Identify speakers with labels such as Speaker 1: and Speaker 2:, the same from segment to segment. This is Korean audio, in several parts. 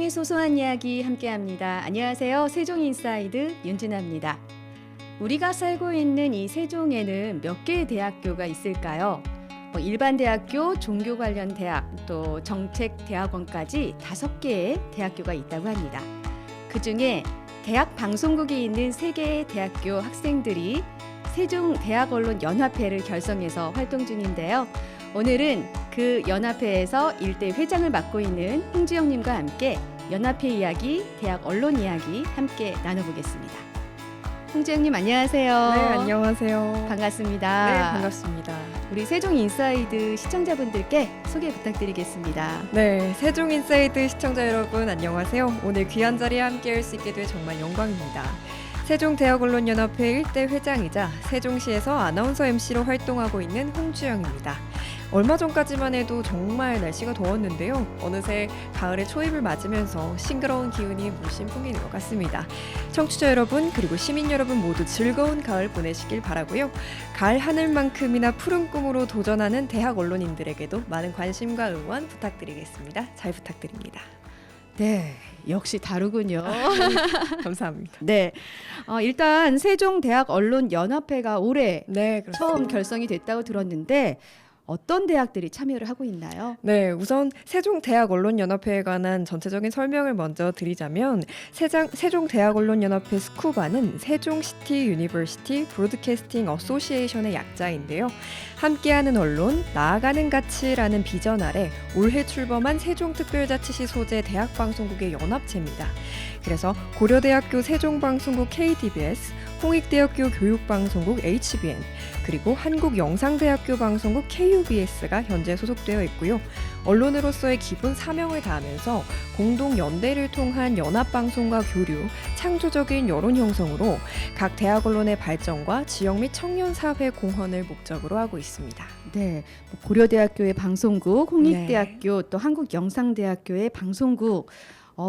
Speaker 1: 세종의 소소한 이야기 함께합니다. 안녕하세요. 세종인사이드 윤진아입니다. 우리가 살고 있는 이 세종에는 몇 개의 대학교가 있을까요? 일반 대학교, 종교 관련 대학, 또 정책 대학원까지 5개의 대학교가 있다고 합니다. 그중에 대학 방송국이 있는 3개의 대학교 학생들이 세종대학언론연합회를 결성해서 활동 중인데요. 오늘은 그 연합회에서 일대 회장을 맡고 있는 홍주영님과 함께 연합회 이야기, 대학 언론 이야기 함께 나눠보겠습니다. 홍주영님 안녕하세요.
Speaker 2: 네, 안녕하세요.
Speaker 1: 반갑습니다.
Speaker 2: 네, 반갑습니다.
Speaker 1: 우리 세종인사이드 시청자분들께 소개 부탁드리겠습니다.
Speaker 2: 네, 세종인사이드 시청자 여러분 안녕하세요. 오늘 귀한 자리에 함께할 수 있게 돼 정말 영광입니다. 세종대학언론연합회 1대 회장이자 세종시에서 아나운서 MC로 활동하고 있는 홍주영입니다. 얼마 전까지만 해도 정말 날씨가 더웠는데요. 어느새 가을의 초입을 맞으면서 싱그러운 기운이 물씬 풍기는 것 같습니다. 청취자 여러분 그리고 시민 여러분 모두 즐거운 가을 보내시길 바라고요. 가을 하늘만큼이나 푸른 꿈으로 도전하는 대학 언론인들에게도 많은 관심과 응원 부탁드리겠습니다. 잘 부탁드립니다.
Speaker 1: 네, 역시 다르군요.
Speaker 2: 감사합니다.
Speaker 1: 네, 일단 세종대학언론연합회가 올해
Speaker 2: 네, 그렇습니다.
Speaker 1: 처음 결성이 됐다고 들었는데 어떤 대학들이 참여를 하고 있나요?
Speaker 2: 네, 우선 세종대학언론연합회에 관한 전체적인 설명을 먼저 드리자면 세종대학언론연합회 스쿠바는 세종시티 유니버시티 브로드캐스팅 어소시에이션의 약자인데요. 함께하는 언론, 나아가는 가치라는 비전 아래 올해 출범한 세종특별자치시 소재 대학방송국의 연합체입니다. 그래서 고려대학교 세종방송국 KDBS, 홍익대학교 교육방송국 HBN, 그리고 한국영상대학교 방송국 KUBS가 현재 소속되어 있고요. 언론으로서의 기본 사명을 다하면서 공동 연대를 통한 연합방송과 교류, 창조적인 여론 형성으로 각 대학 언론의 발전과 지역 및 청년 사회 공헌을 목적으로 하고 있습니다.
Speaker 1: 네, 고려대학교의 방송국, 홍익대학교 또 한국영상대학교의 방송국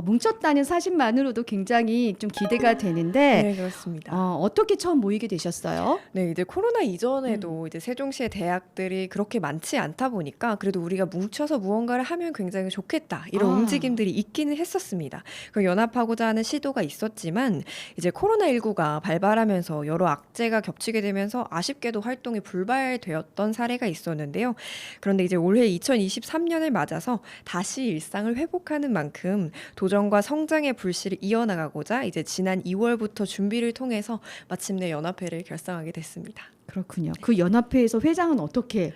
Speaker 1: 뭉쳤다는 사실만으로도 굉장히 좀 기대가 되는데
Speaker 2: 네, 그렇습니다.
Speaker 1: 어떻게 처음 모이게 되셨어요?
Speaker 2: 네, 이제 코로나 이전에도 이제 세종시의 대학들이 그렇게 많지 않다 보니까 그래도 우리가 뭉쳐서 무언가를 하면 굉장히 좋겠다 이런 움직임들이 있기는 했었습니다. 그 연합하고자 하는 시도가 있었지만 이제 코로나19가 발발하면서 여러 악재가 겹치게 되면서 아쉽게도 활동이 불발되었던 사례가 있었는데요. 그런데 이제 올해 2023년을 맞아서 다시 일상을 회복하는 만큼 도전과 성장의 불씨를 이어나가고자 이제 지난 2월부터 준비를 통해서 마침내 연합회를 결성하게 됐습니다.
Speaker 1: 그렇군요. 그 연합회에서 회장은 어떻게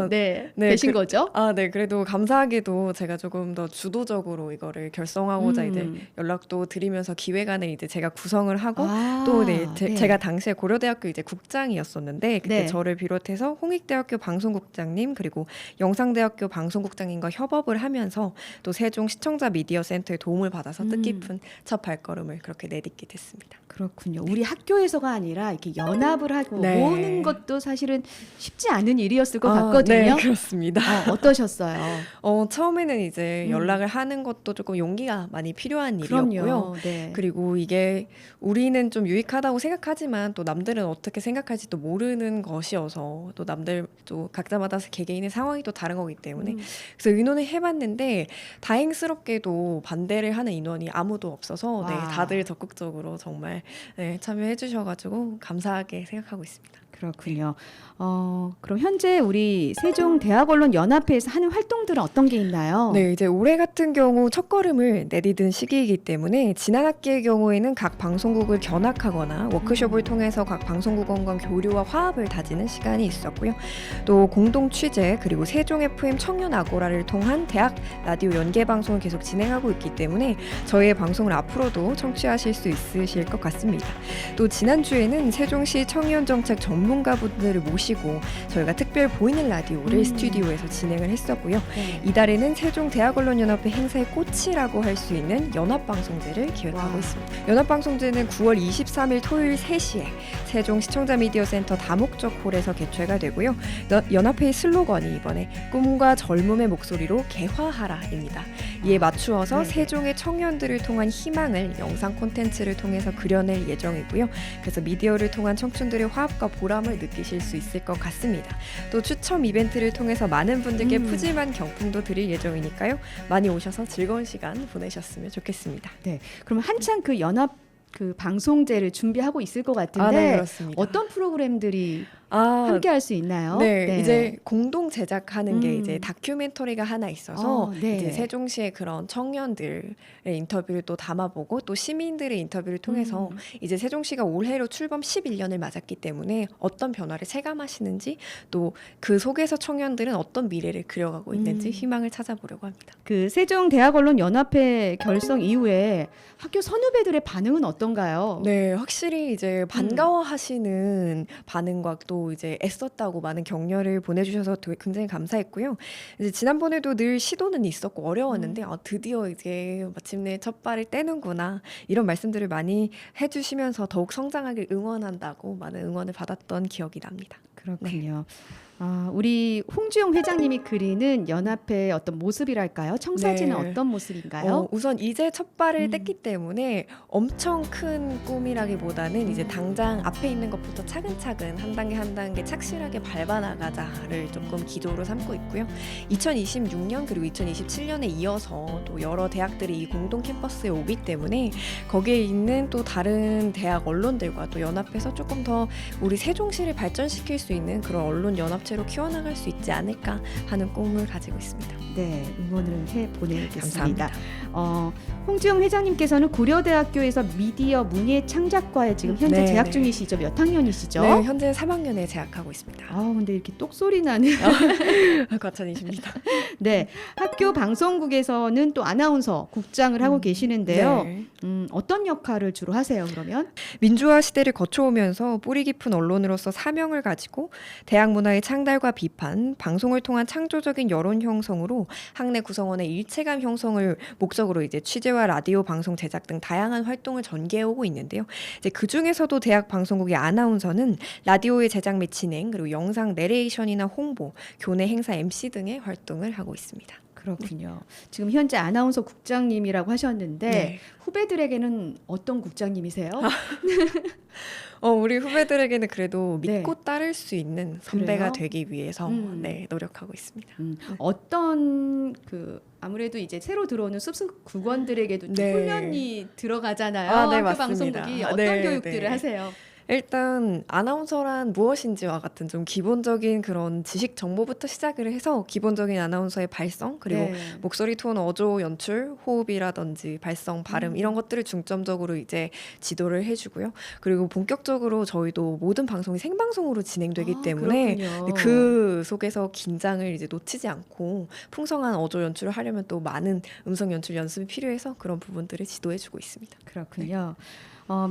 Speaker 2: 네,
Speaker 1: 되신 거죠?
Speaker 2: 네, 그래도 감사하게도 제가 조금 더 주도적으로 이거를 결성하고자 이제 연락도 드리면서 기획안을 이제 제가 구성을 하고 또 제가 당시에 고려대학교 이제 국장이었었는데 그때
Speaker 1: 네.
Speaker 2: 저를 비롯해서 홍익대학교 방송국장님 그리고 영상대학교 방송국장님과 협업을 하면서 또 세종 시청자 미디어 센터의 도움을 받아서 뜻깊은 첫 발걸음을 그렇게 내딛게 됐습니다.
Speaker 1: 그렇군요. 우리 학교에서가 아니라 이렇게 연합을 하고
Speaker 2: 네.
Speaker 1: 모으는 것도 사실은 쉽지 않은 일이었을 것 같거든요.
Speaker 2: 네, 그렇습니다.
Speaker 1: 어떠셨어요?
Speaker 2: 처음에는 이제 연락을 하는 것도 조금 용기가 많이 필요한 일이었고요.
Speaker 1: 그럼요. 네.
Speaker 2: 그리고 이게 우리는 좀 유익하다고 생각하지만 또 남들은 어떻게 생각할지도 모르는 것이어서 또 남들 또 각자마다 개개인의 상황이 또 다른 거기 때문에 그래서 의논을 해봤는데 다행스럽게도 반대를 하는 인원이 아무도 없어서 네,
Speaker 1: 와.
Speaker 2: 다들 적극적으로 정말 네, 참여해 주셔가지고 감사하게 생각하고 있습니다.
Speaker 1: 그렇군요. 그럼 현재 우리 세종대학언론연합회에서 하는 활동들은 어떤 게 있나요?
Speaker 2: 네, 이제 올해 같은 경우 첫걸음을 내디딘 시기이기 때문에 지난 학기의 경우에는 각 방송국을 견학하거나 워크숍을 통해서 각 방송국원 교류와 화합을 다지는 시간이 있었고요. 또 공동 취재 그리고 세종 FM 청년 아고라를 통한 대학 라디오 연계 방송을 계속 진행하고 있기 때문에 저희의 방송을 앞으로도 청취하실 수 있으실 것 같습니다. 또 지난주에는 세종시 청년 정책 전문가분들을 모시고 저희가 특별 보이는 라디오를 스튜디오에서 진행을 했었고요.
Speaker 1: 네.
Speaker 2: 이달에는 세종대학언론연합회 행사의 꽃이라고 할 수 있는 연합방송제를 기획하고
Speaker 1: 와.
Speaker 2: 있습니다. 연합방송제는 9월 23일 토요일 3시에 세종 시청자 미디어 센터 다목적 홀에서 개최가 되고요. 연합회의 슬로건이 이번에 꿈과 젊음의 목소리로 개화하라입니다. 이에 맞추어서
Speaker 1: 네.
Speaker 2: 세종의 청년들을 통한 희망을 영상 콘텐츠를 통해서 그려낼 예정이고요. 그래서 미디어를 통한 청춘들의 화합과 보람을 느끼실 수 있을 것 같습니다. 또 추첨 이벤트를 통해서 많은 분들께 푸짐한 경품도 드릴 예정이니까요. 많이 오셔서 즐거운 시간 보내셨으면 좋겠습니다.
Speaker 1: 그럼 한창 그 연합 그 방송제를 준비하고 있을 것 같은데
Speaker 2: 네, 그렇습니다.
Speaker 1: 어떤 프로그램들이 함께 할 수 있나요?
Speaker 2: 네, 이제 공동 제작하는 게 이제
Speaker 1: 음.
Speaker 2: 다큐멘터리가 하나 있어서
Speaker 1: 네.
Speaker 2: 이제 세종시의 그런 청년들의 인터뷰를 또 담아보고 또 시민들의 인터뷰를 통해서 이제 세종시가 올해로 출범 11년을 맞았기 때문에 어떤 변화를 체감하시는지 또 그 속에서 청년들은 어떤 미래를 그려가고 있는지 희망을 찾아보려고 합니다.
Speaker 1: 그 세종대학언론연합회 결성 이후에 학교 선후배들의 반응은 어떤가요?
Speaker 2: 네, 확실히 이제 반가워하시는 반응과 또 이제 애썼다고 많은 격려를 보내주셔서 굉장히 감사했고요. 이제 지난번에도 늘 시도는 있었고 어려웠는데 드디어 이제 마침내 첫 발을 떼는구나 이런 말씀들을 많이 해주시면서 더욱 성장하길 응원한다고 많은 응원을 받았던 기억이 납니다.
Speaker 1: 그렇군요. 우리 홍주영 회장님이 그리는 연합회의 어떤 모습이랄까요? 청사진은
Speaker 2: 네.
Speaker 1: 어떤 모습인가요?
Speaker 2: 우선 이제 첫 발을 뗐기 때문에 엄청 큰 꿈이라기보다는 이제 당장 앞에 있는 것부터 차근차근 한 단계 한 단계 착실하게 밟아나가자를 조금 기조로 삼고 있고요. 2026년 그리고 2027년에 이어서 또 여러 대학들이 이 공동 캠퍼스에 오기 때문에 거기에 있는 또 다른 대학 언론들과 또 연합해서 조금 더 우리 세종시를 발전시킬 수 있는 그런 언론 연합체로 키워나갈 수 있지 않을까 하는 꿈을 가지고 있습니다.
Speaker 1: 네, 응원을 해 보내겠습니다.
Speaker 2: 감사합니다.
Speaker 1: 홍주영 회장님께서는 고려대학교에서 미디어 문예 창작과에 지금 현재
Speaker 2: 네,
Speaker 1: 재학
Speaker 2: 네.
Speaker 1: 중이시죠? 몇 학년이시죠?
Speaker 2: 네, 현재 3학년에 재학하고 있습니다.
Speaker 1: 근데 이렇게 똑소리 나는.
Speaker 2: 과찬이십니다.
Speaker 1: 네, 학교 방송국에서는 또 아나운서 국장을 하고 계시는데요.
Speaker 2: 네.
Speaker 1: 어떤 역할을 주로 하세요? 그러면?
Speaker 2: 민주화 시대를 거쳐오면서 뿌리 깊은 언론으로서 사명을 가지고 대학 문화의 창달과 비판, 방송을 통한 창조적인 여론 형성으로 학내 구성원의 일체감 형성을 목적으로 이제 취재와 라디오 방송 제작 등 다양한 활동을 전개해오고 있는데요. 이제 그 중에서도 대학 방송국의 아나운서는 라디오의 제작 및 진행, 그리고 영상 내레이션이나 홍보, 교내 행사 MC 등의 활동을 하고 있습니다.
Speaker 1: 그렇군요. 지금 현재 아나운서 국장님이라고 하셨는데
Speaker 2: 네.
Speaker 1: 후배들에게는 어떤 국장님이세요?
Speaker 2: 우리 후배들에게는 그래도
Speaker 1: 네.
Speaker 2: 믿고 따를 수 있는 선배가
Speaker 1: 그래요?
Speaker 2: 되기 위해서 네, 노력하고 있습니다.
Speaker 1: 어떤 아무래도 이제 새로 들어오는 습습 국원들에게도 좀
Speaker 2: 네.
Speaker 1: 훈련이 들어가잖아요.
Speaker 2: 네,
Speaker 1: 학교
Speaker 2: 맞습니다.
Speaker 1: 방송국이 어떤
Speaker 2: 네,
Speaker 1: 교육들을
Speaker 2: 네.
Speaker 1: 하세요?
Speaker 2: 일단 아나운서란 무엇인지와 같은 좀 기본적인 그런 지식 정보부터 시작을 해서 기본적인 아나운서의 발성 그리고
Speaker 1: 네.
Speaker 2: 목소리 톤, 어조, 연출, 호흡이라든지 발성, 발음 이런 것들을 중점적으로 이제 지도를 해주고요. 그리고 본격적으로 저희도 모든 방송이 생방송으로 진행되기 때문에
Speaker 1: 그렇군요.
Speaker 2: 그 속에서 긴장을 이제 놓치지 않고 풍성한 어조 연출을 하려면 또 많은 음성 연출 연습이 필요해서 그런 부분들을 지도해주고 있습니다.
Speaker 1: 그렇군요.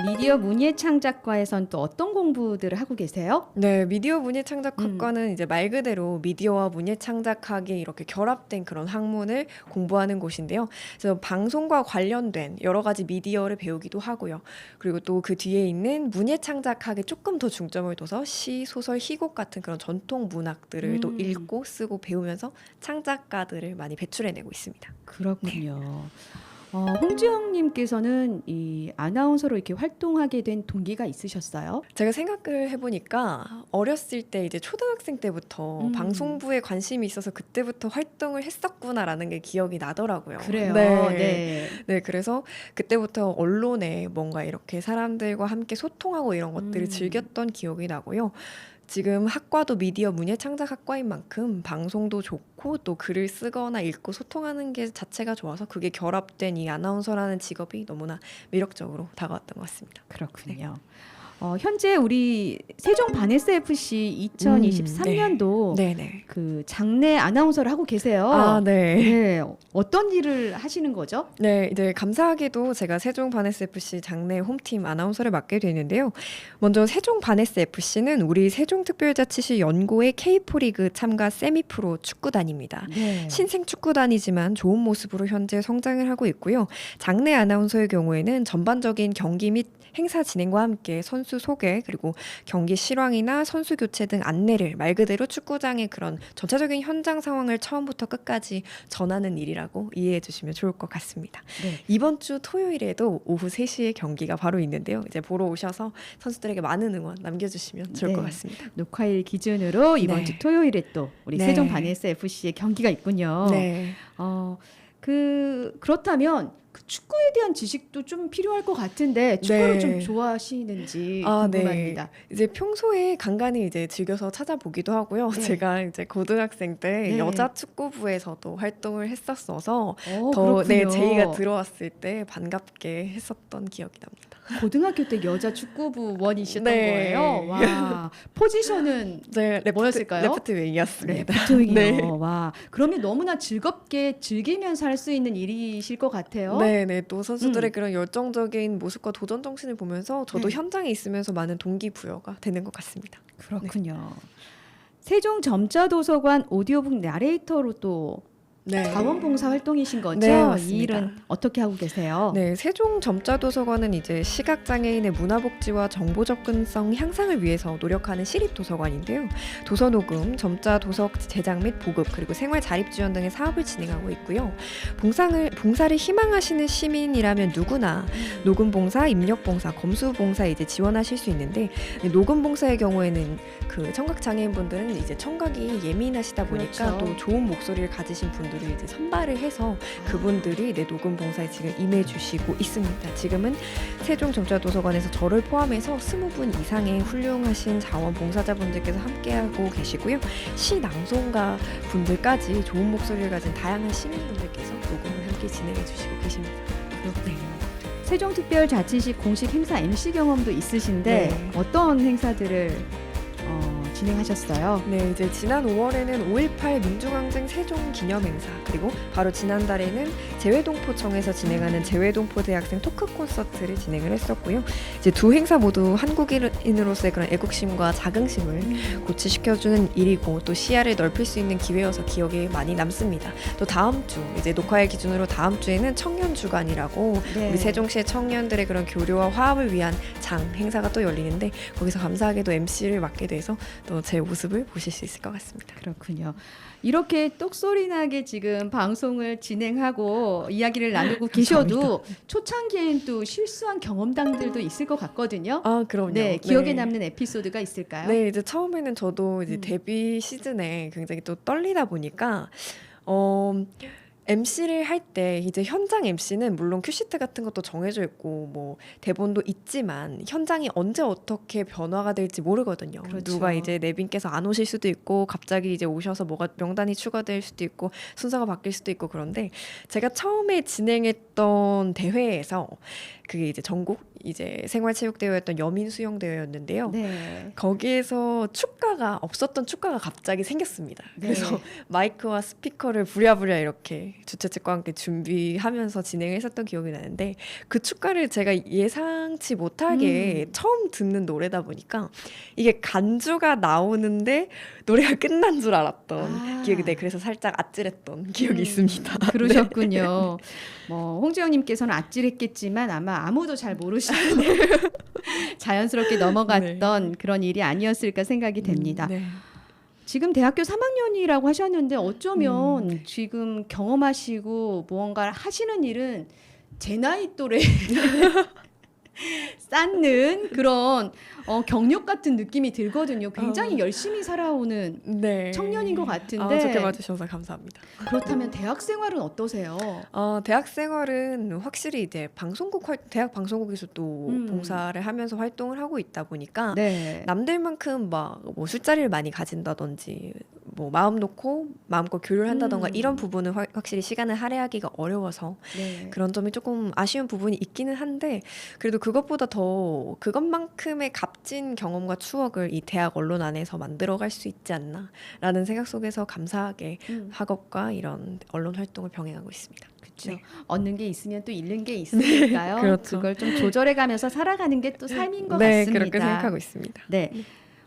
Speaker 1: 미디어 문예 창작과에선 또 어떤 공부들을 하고 계세요?
Speaker 2: 네, 미디어 문예 창작학과는 이제 말 그대로 미디어와 문예 창작학이 이렇게 결합된 그런 학문을 공부하는 곳인데요. 그래서 방송과 관련된 여러 가지 미디어를 배우기도 하고요. 그리고 또 그 뒤에 있는 문예 창작학에 조금 더 중점을 둬서 시, 소설, 희곡 같은 그런 전통 문학들을 또 읽고 쓰고 배우면서 창작가들을 많이 배출해내고 있습니다.
Speaker 1: 그렇군요. 홍주영님께서는 이 아나운서로 이렇게 활동하게 된 동기가 있으셨어요?
Speaker 2: 제가 생각을 해보니까 어렸을 때 이제 초등학생 때부터 방송부에 관심이 있어서 그때부터 활동을 했었구나라는 게 기억이 나더라고요.
Speaker 1: 그래요.
Speaker 2: 네. 네, 그래서 그때부터 언론에 뭔가 이렇게 사람들과 함께 소통하고 이런 것들을 즐겼던 기억이 나고요. 지금 학과도 미디어 문예 창작학과인 만큼 방송도 좋고 또 글을 쓰거나 읽고 소통하는 게 자체가 좋아서 그게 결합된 이 아나운서라는 직업이 너무나 매력적으로 다가왔던 것 같습니다.
Speaker 1: 그렇군요. 현재 우리 세종 바네스 FC 2023년도
Speaker 2: 네네.
Speaker 1: 그 장내 아나운서를 하고 계세요.
Speaker 2: 네.
Speaker 1: 네, 어떤 일을 하시는 거죠?
Speaker 2: 네, 이제 감사하게도 제가 세종 바네스 FC 장내 홈팀 아나운서를 맡게 되는데요. 먼저 세종 바네스 FC는 우리 세종특별자치시 연고의 K4리그 참가 세미프로 축구단입니다.
Speaker 1: 네.
Speaker 2: 신생 축구단이지만 좋은 모습으로 현재 성장을 하고 있고요. 장내 아나운서의 경우에는 전반적인 경기 및 행사 진행과 함께 선수 소개 그리고 경기 실황이나 선수 교체 등 안내를 말 그대로 축구장의 그런 전체적인 현장 상황을 처음부터 끝까지 전하는 일이라고 이해해 주시면 좋을 것 같습니다.
Speaker 1: 네.
Speaker 2: 이번 주 토요일에도 오후 3시에 경기가 바로 있는데요. 이제 보러 오셔서 선수들에게 많은 응원 남겨주시면 좋을
Speaker 1: 네.
Speaker 2: 것 같습니다.
Speaker 1: 녹화일 기준으로 이번
Speaker 2: 네.
Speaker 1: 주 토요일에 또 우리
Speaker 2: 네.
Speaker 1: 세종 바네스 FC의 경기가 있군요.
Speaker 2: 네.
Speaker 1: 그렇다면 그 축구에 대한 지식도 좀 필요할 것 같은데 축구를
Speaker 2: 네.
Speaker 1: 좀 좋아하시는지
Speaker 2: 아,
Speaker 1: 궁금합니다.
Speaker 2: 이제 평소에 간간히 이제 즐겨서 찾아보기도 하고요.
Speaker 1: 네.
Speaker 2: 제가 이제 고등학생 때
Speaker 1: 네.
Speaker 2: 여자 축구부에서도 활동을 했었어서
Speaker 1: 그렇군요.
Speaker 2: 제의가 들어왔을 때 반갑게 했었던 기억이 납니다.
Speaker 1: 고등학교 때 여자 축구부원이셨던
Speaker 2: 네.
Speaker 1: 거예요. 와, 포지션은
Speaker 2: 네,
Speaker 1: 뭐였을까요?
Speaker 2: 레프트 윙이었습니다.
Speaker 1: 레프트윙이요.
Speaker 2: 네.
Speaker 1: 와, 그러면 너무나 즐겁게 즐기면서 할 수 있는 일이실 것 같아요.
Speaker 2: 네. 또 선수들의 그런 열정적인 모습과 도전 정신을 보면서 저도
Speaker 1: 네.
Speaker 2: 현장에 있으면서 많은 동기부여가 되는 것 같습니다.
Speaker 1: 그렇군요. 세종 점자도서관 오디오북 나레이터로 또 자원봉사 활동이신 거죠?
Speaker 2: 네, 맞습니다.
Speaker 1: 이 일은 어떻게 하고 계세요?
Speaker 2: 네, 세종 점자도서관은 이제 시각장애인의 문화복지와 정보 접근성 향상을 위해서 노력하는 시립도서관인데요. 도서녹음, 점자 도서 제작 및 보급, 그리고 생활 자립 지원 등의 사업을 진행하고 있고요. 봉사를 희망하시는 시민이라면 누구나 녹음봉사, 입력봉사, 검수봉사 이제 지원하실 수 있는데 녹음봉사의 경우에는 그 청각장애인분들은 이제 청각이 예민하시다 보니까
Speaker 1: 그렇죠.
Speaker 2: 또 좋은 목소리를 가지신 분들을 이제 선발을 해서 그분들이 내 녹음 봉사에 지금 임해주시고 있습니다. 지금은 세종 점자도서관에서 저를 포함해서 20분 이상의 훌륭하신 자원봉사자분들께서 함께하고 계시고요. 시 낭송가 분들까지 좋은 목소리를 가진 다양한 시민분들께서 녹음을 함께 진행해 주시고 계십니다.
Speaker 1: 그렇군요. 세종특별자치시 공식 행사 MC 경험도 있으신데
Speaker 2: 네.
Speaker 1: 어떤 행사들을 진행하셨어요?
Speaker 2: 네, 이제 지난 5월에는 5.18 민중항쟁 세종 기념행사 그리고 바로 지난달에는 재외동포청에서 진행하는 재외동포 대학생 토크 콘서트를 진행을 했었고요. 이제 두 행사 모두 한국인으로서의 그런 애국심과 자긍심을 고취시켜주는 일이고 또 시야를 넓힐 수 있는 기회여서 기억에 많이 남습니다. 또 다음 주 이제 녹화일 기준으로 다음 주에는 청년 주간이라고
Speaker 1: 네.
Speaker 2: 우리 세종시의 청년들의 그런 교류와 화합을 위한 장 행사가 또 열리는데 거기서 감사하게도 MC를 맡게 돼서 또 제 모습을 보실 수 있을 것 같습니다.
Speaker 1: 그렇군요. 이렇게 똑소리 나게 지금 방송을 진행하고 이야기를 나누고 계셔도 초창기엔 또 실수한 경험담들도 있을 것 같거든요.
Speaker 2: 아, 그럼요.
Speaker 1: 네, 기억에 남는 에피소드가 있을까요?
Speaker 2: 네, 이제 처음에는 저도 이제 데뷔 시즌에 굉장히 또 떨리다 보니까 MC를 할 때 이제 현장 MC는 물론 큐시트 같은 것도 정해져 있고 뭐 대본도 있지만 현장이 언제 어떻게 변화가 될지 모르거든요.
Speaker 1: 그렇죠.
Speaker 2: 누가 이제 내빈께서 안 오실 수도 있고 갑자기 이제 오셔서 뭐가 명단이 추가될 수도 있고 순서가 바뀔 수도 있고 그런데 제가 처음에 진행했던 대회에서 그게 이제 전국 이제 생활체육대회였던 여민수영대회였는데요.
Speaker 1: 네.
Speaker 2: 거기에서 없었던 축가가 갑자기 생겼습니다.
Speaker 1: 네.
Speaker 2: 그래서 마이크와 스피커를 부랴부랴 이렇게 주최 측과 함께 준비하면서 진행을 했었던 기억이 나는데 그 축가를 제가 예상치 못하게 처음 듣는 노래다 보니까 이게 간주가 나오는데 노래가 끝난 줄 알았던 기억이 그래서 살짝 아찔했던 기억이 있습니다.
Speaker 1: 그러셨군요. 뭐 홍지영님께서는 아찔했겠지만 아마 아무도 잘 모르시는 자연스럽게 넘어갔던 그런 일이 아니었을까 생각이 됩니다.
Speaker 2: 네.
Speaker 1: 지금 대학교 3학년이라고 하셨는데 어쩌면 지금 경험하시고 무언가를 하시는 일은 제 나이 또래 쌓는 그런 경력 같은 느낌이 들거든요. 굉장히 열심히 살아오는 청년인 것 같은데.
Speaker 2: 좋게 봐주셔서 감사합니다.
Speaker 1: 그렇다면 대학 생활은 어떠세요?
Speaker 2: 대학 생활은 확실히 이제 대학 방송국에서 또 봉사를 하면서 활동을 하고 있다 보니까 남들만큼 막 뭐 술자리를 많이 가진다든지 뭐 마음 놓고 마음껏 교류를 한다던가 이런 부분은 확실히 시간을 할애하기가 어려워서 그런 점이 조금 아쉬운 부분이 있기는 한데 그래도 그것보다 더 그것만큼의 값진 경험과 추억을 이 대학 언론 안에서 만들어갈 수 있지 않나라는 생각 속에서 감사하게 학업과 이런 언론 활동을 병행하고 있습니다.
Speaker 1: 그렇죠. 얻는 게 있으면 또 잃는 게 있으니까요.
Speaker 2: 그렇죠.
Speaker 1: 그걸 좀 조절해가면서 살아가는 게 또 삶인 것 같습니다.
Speaker 2: 그렇게 생각하고 있습니다.
Speaker 1: 네.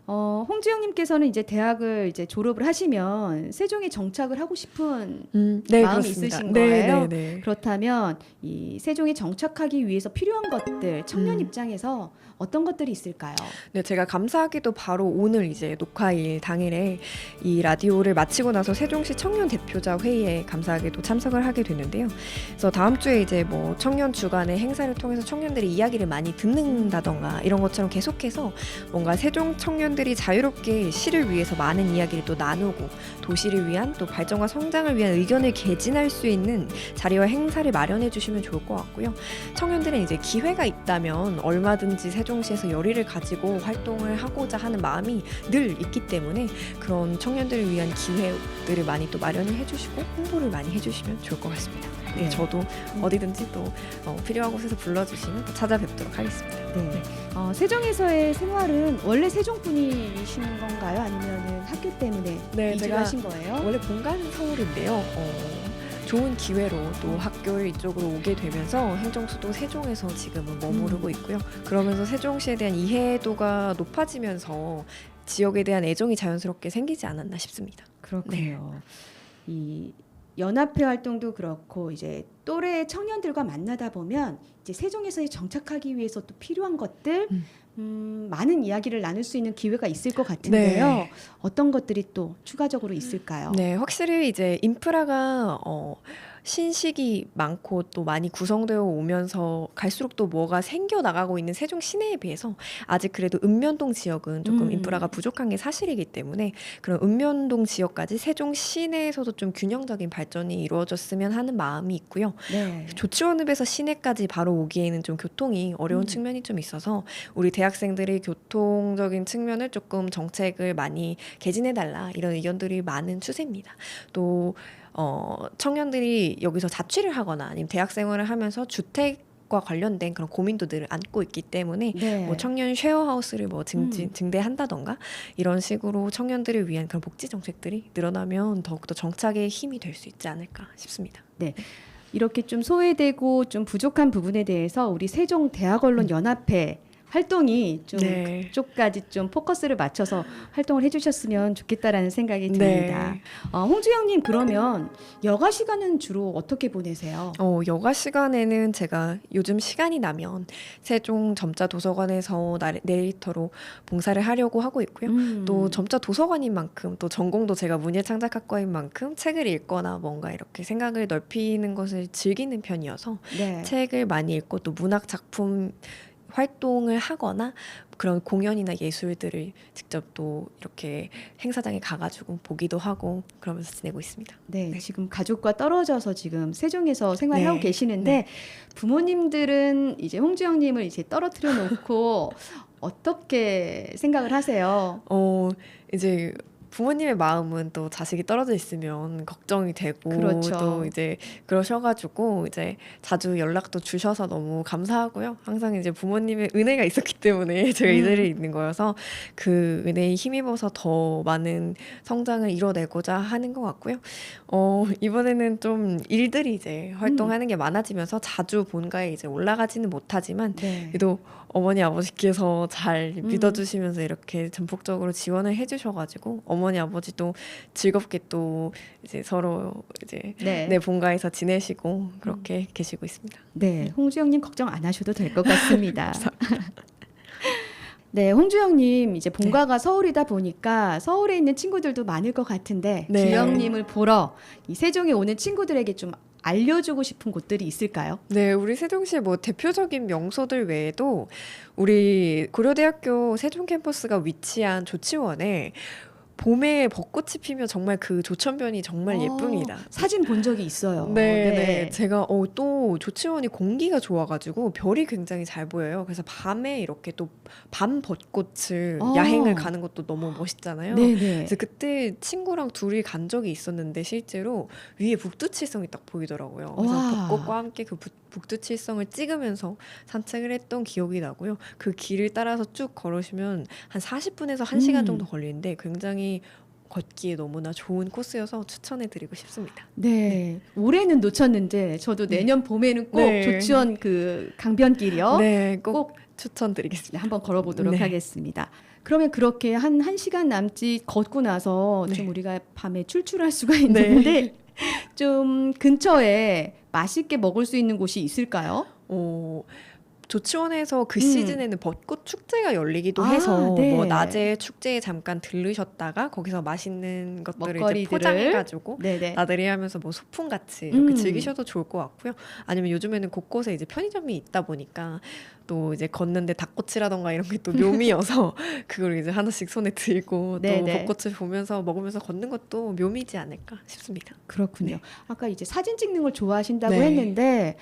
Speaker 1: 홍주영님께서는 이제 대학을 이제 졸업을 하시면 세종에 정착을 하고 싶은
Speaker 2: 네,
Speaker 1: 마음이
Speaker 2: 그렇습니다.
Speaker 1: 있으신
Speaker 2: 네,
Speaker 1: 거예요?
Speaker 2: 네, 네.
Speaker 1: 그렇다면 이 세종에 정착하기 위해서 필요한 것들 청년 입장에서 어떤 것들이 있을까요?
Speaker 2: 네, 제가 감사하게도 바로 오늘 이제 녹화일 당일에 이 라디오를 마치고 나서 세종시 청년 대표자 회의에 감사하게도 참석을 하게 됐는데요. 그래서 다음 주에 이제 뭐 청년 주간의 행사를 통해서 청년들이 이야기를 많이 듣는다던가 이런 것처럼 계속해서 뭔가 세종 청년들이 자유롭게 시를 위해서 많은 이야기를 또 나누고 도시를 위한 또 발전과 성장을 위한 의견을 개진할 수 있는 자리와 행사를 마련해 주시면 좋을 것 같고요. 청년들은 이제 기회가 있다면 얼마든지 세종시에서 열의를 가지고 활동을 하고자 하는 마음이 늘 있기 때문에 그런 청년들을 위한 기회들을 많이 또 마련을 해주시고 홍보를 많이 해주시면 좋을 것 같습니다. 네,
Speaker 1: 네.
Speaker 2: 저도 어디든지 또 필요한 곳에서 불러주시면 또 찾아뵙도록 하겠습니다.
Speaker 1: 네. 세종에서의 생활은 원래 세종 분이시는 건가요? 아니면 학교 때문에
Speaker 2: 네,
Speaker 1: 이주를
Speaker 2: 제가
Speaker 1: 하신 거예요?
Speaker 2: 원래 본가는 서울인데요. 좋은 기회로 또 학교를 이쪽으로 오게 되면서 행정수도 세종에서 지금은 머무르고 있고요. 그러면서 세종시에 대한 이해도가 높아지면서 지역에 대한 애정이 자연스럽게 생기지 않았나 싶습니다.
Speaker 1: 그렇군요. 이 연합회 활동도 그렇고 이제 또래 청년들과 만나다 보면 이제 세종에서 정착하기 위해서 또 필요한 것들 많은 이야기를 나눌 수 있는 기회가 있을 것 같은데요.
Speaker 2: 네.
Speaker 1: 어떤 것들이 또 추가적으로 있을까요?
Speaker 2: 네, 확실히 이제 인프라가 신식이 많고 또 많이 구성되어 오면서 갈수록 또 뭐가 생겨 나가고 있는 세종 시내에 비해서 아직 그래도 읍면동 지역은 조금 인프라가 부족한 게 사실이기 때문에 그런 읍면동 지역까지 세종 시내에서도 좀 균형적인 발전이 이루어졌으면 하는 마음이 있고요.
Speaker 1: 네.
Speaker 2: 조치원읍에서 시내까지 바로 오기에는 좀 교통이 어려운 측면이 좀 있어서 우리 대학생들이 교통적인 측면을 조금 정책을 많이 개진해달라 이런 의견들이 많은 추세입니다. 또 청년들이 여기서 자취를 하거나 아니면 대학 생활을 하면서 주택과 관련된 그런 고민도 늘 안고 있기 때문에
Speaker 1: 네.
Speaker 2: 뭐 청년 쉐어하우스를 뭐 증대한다던가 이런 식으로 청년들을 위한 그런 복지 정책들이 늘어나면 더욱더 정착의 힘이 될 수 있지 않을까 싶습니다.
Speaker 1: 네. 이렇게 좀 소외되고 좀 부족한 부분에 대해서 우리 세종대학언론연합회 활동이 좀
Speaker 2: 네.
Speaker 1: 그쪽까지 좀 포커스를 맞춰서 활동을 해주셨으면 좋겠다라는 생각이 듭니다.
Speaker 2: 네.
Speaker 1: 홍주영님 그러면 여가 시간은 주로 어떻게 보내세요?
Speaker 2: 여가 시간에는 제가 요즘 시간이 나면 세종 점자 도서관에서 내레이터로 봉사를 하려고 하고 있고요. 또 점자 도서관인 만큼 또 전공도 제가 문예창작학과인 만큼 책을 읽거나 뭔가 이렇게 생각을 넓히는 것을 즐기는 편이어서
Speaker 1: 네.
Speaker 2: 책을 많이 읽고 또 문학 작품 활동을 하거나 그런 공연이나 예술들을 직접 또 이렇게 행사장에 가가지고 보기도 하고 그러면서 지내고 있습니다.
Speaker 1: 네,
Speaker 2: 네.
Speaker 1: 지금 가족과 떨어져서 지금 세종에서 생활하고
Speaker 2: 네.
Speaker 1: 계시는데
Speaker 2: 네.
Speaker 1: 부모님들은 이제 홍주영님을 이제 떨어뜨려 놓고 어떻게 생각을 하세요?
Speaker 2: 이제 부모님의 마음은 또 자식이 떨어져 있으면 걱정이 되고
Speaker 1: 그렇죠.
Speaker 2: 또 이제 그러셔가지고 이제 자주 연락도 주셔서 너무 감사하고요. 항상 이제 부모님의 은혜가 있었기 때문에 제가 이 자리에 있는 거여서 그 은혜에 힘입어서 더 많은 성장을 이뤄내고자 하는 것 같고요. 이번에는 좀 일들이 이제 활동하는 게 많아지면서 자주 본가에 이제 올라가지는 못하지만
Speaker 1: 네.
Speaker 2: 그래도 어머니 아버지께서 잘 믿어주시면서 이렇게 전폭적으로 지원을 해주셔가지고 어머니 아버지도 즐겁게 또 이제 서로 이제
Speaker 1: 네.
Speaker 2: 내 본가에서 지내시고 그렇게 계시고 있습니다.
Speaker 1: 네, 홍주영님 걱정 안 하셔도 될 것 같습니다. 네, 홍주영님 이제 본가가 서울이다 보니까 서울에 있는 친구들도 많을 것 같은데
Speaker 2: 네.
Speaker 1: 주영님을 보러 이 세종에 오는 친구들에게 좀 알려주고 싶은 곳들이 있을까요?
Speaker 2: 네, 우리 세종시의 뭐 대표적인 명소들 외에도 우리 고려대학교 세종 캠퍼스가 위치한 조치원에 봄에 벚꽃이 피면 정말 그 조천변이 정말 예쁩니다.
Speaker 1: 사진 본 적이 있어요.
Speaker 2: 네. 제가 또 조치원이 공기가 좋아가지고 별이 굉장히 잘 보여요. 그래서 밤에 이렇게 또 밤 벚꽃을 야행을 가는 것도 너무 멋있잖아요.
Speaker 1: 네네.
Speaker 2: 그래서 그때 친구랑 둘이 간 적이 있었는데 실제로 위에 북두칠성이 딱 보이더라고요. 그래서
Speaker 1: 와.
Speaker 2: 벚꽃과 함께 그 북두칠성을 찍으면서 산책을 했던 기억이 나고요. 그 길을 따라서 쭉 걸으시면 한 40분에서 1시간 정도 걸리는데 굉장히 걷기에 너무나 좋은 코스여서 추천해드리고 싶습니다.
Speaker 1: 네. 올해는 놓쳤는데 저도 내년 봄에는 꼭
Speaker 2: 네.
Speaker 1: 조치원 그 강변길이요.
Speaker 2: 네,
Speaker 1: 꼭
Speaker 2: 추천드리겠습니다.
Speaker 1: 네, 한번 걸어보도록
Speaker 2: 네.
Speaker 1: 하겠습니다. 그러면 그렇게 한 1시간 남짓 걷고 나서
Speaker 2: 네.
Speaker 1: 좀 우리가 밤에 출출할 수가 있는데 좀 근처에 맛있게 먹을 수 있는 곳이 있을까요?
Speaker 2: 조치원에서 그 시즌에는 벚꽃 축제가 열리기도 해서
Speaker 1: 네.
Speaker 2: 뭐 낮에 축제에 잠깐 들르셨다가 거기서 맛있는 것들을 이제
Speaker 1: 먹거리들을.
Speaker 2: 포장해가지고
Speaker 1: 네네.
Speaker 2: 나들이 하면서 뭐 소풍같이 이렇게
Speaker 1: 음.
Speaker 2: 즐기셔도 좋을 것 같고요. 아니면 요즘에는 곳곳에 이제 편의점이 있다 보니까 또 이제 걷는데 닭꼬치라던가 이런 게 또 묘미여서 그걸 이제 하나씩 손에 들고
Speaker 1: 네네.
Speaker 2: 또 벚꽃을 보면서 먹으면서 걷는 것도 묘미지 않을까 싶습니다.
Speaker 1: 그렇군요.
Speaker 2: 네.
Speaker 1: 아까 이제 사진 찍는 걸 좋아하신다고
Speaker 2: 네.
Speaker 1: 했는데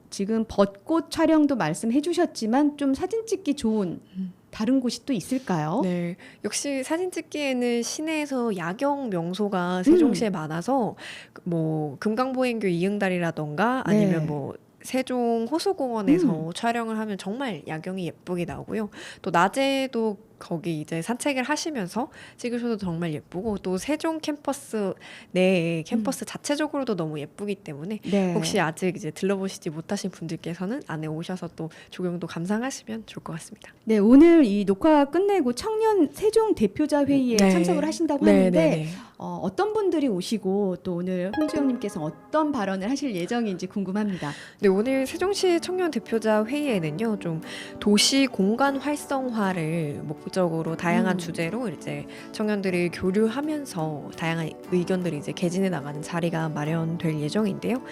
Speaker 1: 지금 벚꽃 촬영도 말씀해 주셨지만 좀 사진 찍기 좋은 다른 곳이 또 있을까요?
Speaker 2: 네, 역시 사진 찍기에는 시내에서 야경 명소가 세종시에 많아서 뭐 금강보행교 이응달이라던가 아니면
Speaker 1: 네.
Speaker 2: 뭐 세종 호수공원에서 촬영을 하면 정말 야경이 예쁘게 나오고요. 또 낮에도 거기 이제 산책을 하시면서 찍으셔도 정말 예쁘고 또 세종 캠퍼스 내 캠퍼스 자체적으로도 너무 예쁘기 때문에
Speaker 1: 네.
Speaker 2: 혹시 아직 이제 들러보시지 못하신 분들께서는 안에 오셔서 또 조경도 감상하시면 좋을 것 같습니다.
Speaker 1: 네, 오늘 이 녹화 끝내고 청년 세종 대표자 회의에
Speaker 2: 네.
Speaker 1: 참석을 하신다고
Speaker 2: 네,
Speaker 1: 하는데
Speaker 2: 네, 네.
Speaker 1: 어떤 분들이 오시고 또 오늘 홍주영님께서 어떤 발언을 하실 예정인지 궁금합니다.
Speaker 2: 네, 오늘 세종시 청년 대표자 회의에는요, 좀 도시 공간 활성화를 목적으로 다양한 주제로 이제 청년들이 교류하면서 다양한 의견들이 이제 개진해 나가는 자리가 마련될 예정인데요.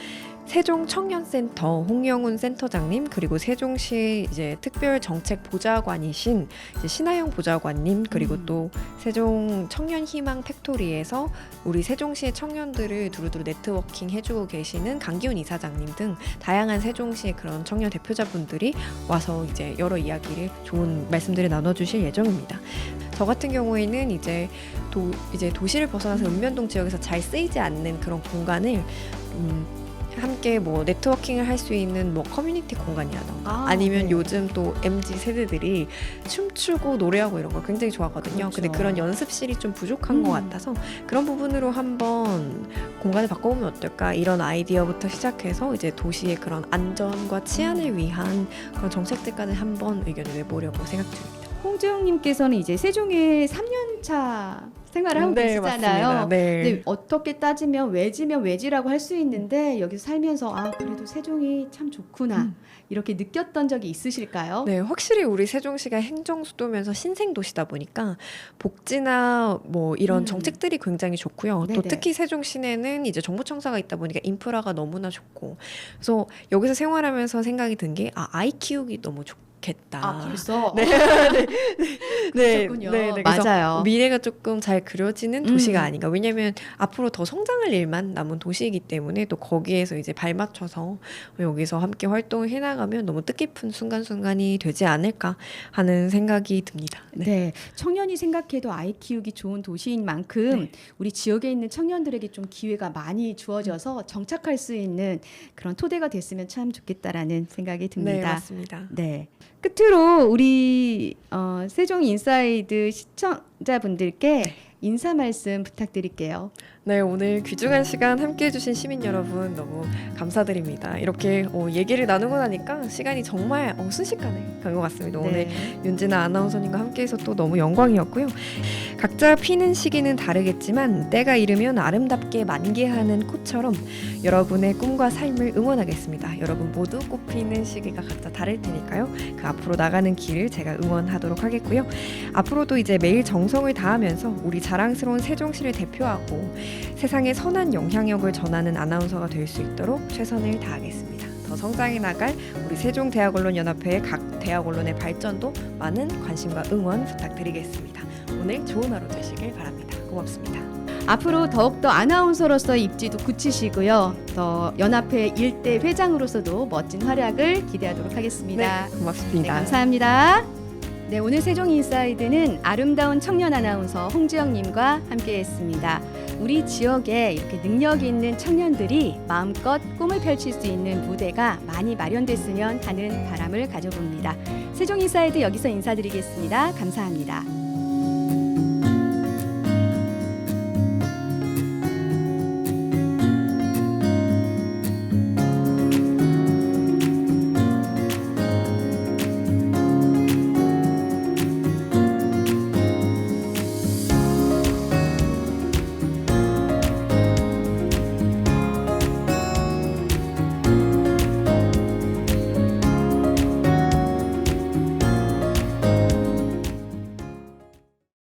Speaker 2: 세종 청년센터 홍영훈 센터장님 그리고 세종시 이제 특별 정책 보좌관이신 이제 신하영 보좌관님 그리고 또 세종 청년 희망 팩토리에서 우리 세종시의 청년들을 두루두루 네트워킹 해주고 계시는 강기훈 이사장님 등 다양한 세종시의 그런 청년 대표자분들이 와서 이제 여러 이야기를 좋은 말씀들을 나눠주실 예정입니다. 저 같은 경우에는 이제 도시를 벗어나서 읍면동 지역에서 잘 쓰이지 않는 그런 공간을 함께 뭐 네트워킹을 할 수 있는 뭐 커뮤니티 공간이라던가 아니면
Speaker 1: 네.
Speaker 2: 요즘 또 MZ 세대들이 춤추고 노래하고 이런 거 굉장히 좋아하거든요.
Speaker 1: 그렇죠.
Speaker 2: 근데 그런 연습실이 좀 부족한 것 같아서 그런 부분으로 한번 공간을 바꿔보면 어떨까 이런 아이디어부터 시작해서 이제 도시의 그런 안전과 치안을 위한 그런 정책들까지 한번 의견을 내보려고 생각 중입니다.
Speaker 1: 홍주영님께서는 이제 세종에 3년차 생활을 하고 계시잖아요.
Speaker 2: 맞습니다. 네.
Speaker 1: 근데 어떻게 따지면 외지면 외지라고 할 수 있는데 여기서 살면서 그래도 세종이 참 좋구나 이렇게 느꼈던 적이 있으실까요?
Speaker 2: 네, 확실히 우리 세종시가 행정 수도면서 신생 도시다 보니까 복지나 뭐 이런 정책들이 굉장히 좋고요. 또
Speaker 1: 네네.
Speaker 2: 특히 세종 시내는 이제 정부청사가 있다 보니까 인프라가 너무나 좋고, 그래서 여기서 생활하면서 생각이 든 게 아이 키우기 너무 좋겠다.
Speaker 1: 벌써
Speaker 2: 네.
Speaker 1: 그러셨군요.
Speaker 2: 그래서
Speaker 1: 맞아요.
Speaker 2: 미래가 조금 잘 그려지는 도시가 아닌가. 왜냐하면 앞으로 더 성장할 일만 남은 도시이기 때문에 또 거기에서 이제 발맞춰서 여기서 함께 활동을 해나가면 너무 뜻깊은 순간순간이 되지 않을까 하는 생각이 듭니다.
Speaker 1: 네. 청년이 생각해도 아이 키우기 좋은 도시인 만큼 우리 지역에 있는 청년들에게 좀 기회가 많이 주어져서 정착할 수 있는 그런 토대가 됐으면 참 좋겠다라는 생각이 듭니다.
Speaker 2: 네, 맞습니다.
Speaker 1: 네. 끝으로 우리 세종 인사이드 시청자분들께 인사 말씀 부탁드릴게요.
Speaker 2: 네, 오늘 귀중한 시간 함께해 주신 시민 여러분 너무 감사드립니다. 이렇게 얘기를 나누고 나니까 시간이 정말 순식간에 간 것 같습니다. 오늘 윤진아 아나운서님과 함께해서 또 너무 영광이었고요. 각자 피는 시기는 다르겠지만 때가 이르면 아름답게 만개하는 꽃처럼 여러분의 꿈과 삶을 응원하겠습니다. 여러분 모두 꽃 피는 시기가 각자 다를 테니까요. 그 앞으로 나가는 길을 제가 응원하도록 하겠고요. 앞으로도 이제 매일 정성을 다하면서 우리 자랑스러운 세종시를 대표하고 세상에 선한 영향력을 전하는 아나운서가 될 수 있도록 최선을 다하겠습니다. 더 성장해 나갈 우리 세종대학언론연합회의 각 대학언론의 발전도 많은 관심과 응원 부탁드리겠습니다. 오늘 좋은 하루 되시길 바랍니다. 고맙습니다.
Speaker 1: 앞으로 더욱더 아나운서로서의 입지도 굳히시고요. 더 연합회 일대 회장으로서도 멋진 활약을 기대하도록 하겠습니다.
Speaker 2: 네, 고맙습니다.
Speaker 1: 네, 감사합니다. 네, 오늘 세종인사이드는 아름다운 청년 아나운서 홍지영님과 함께했습니다. 우리 지역에 이렇게 능력 있는 청년들이 마음껏 꿈을 펼칠 수 있는 무대가 많이 마련됐으면 하는 바람을 가져봅니다. 세종인사이드 여기서 인사드리겠습니다. 감사합니다.